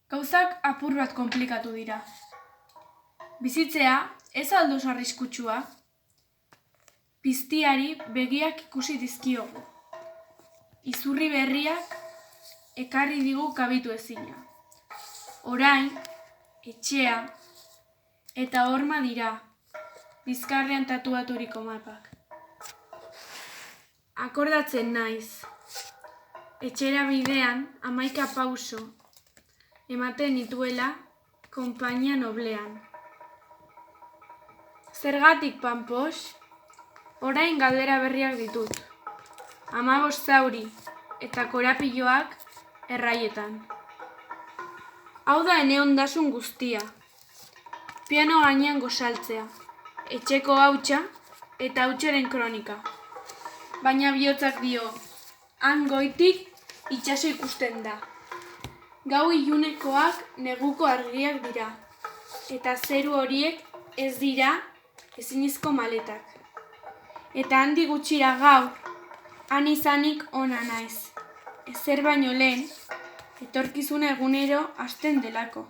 Gauzak apur bat konplikatu dira. Bizitzea ez aldo arriskutsua. Piztiari begiak ikusi dizkiogu. Izurri berriak ekarri digu kabitu ezina. Orain, etxea eta horma dira, bizkarrean tatuaturiko mapak. Akordatzen naiz, etxera bidean 11 pauso, ematen nituela konpainia noblean. Zergatik, Pampos? Orain galdera berriak ditut. 15 zauri eta korapiloak erraietan. Hau da ene ondasun guztia. Piano gainean gosaltzea, etxeko hautsa eta hautsaren kronika. Baina bihotzak dio, han goitik itsaso ikusten da. Gau ilunekoak neguko argiak dira, eta zeru horiek ez dira ezinezko maletak. Eta handi gutxira gaur, han izanik ona naiz. Ezer baino lehen, etorkizuna egunero hasten delako.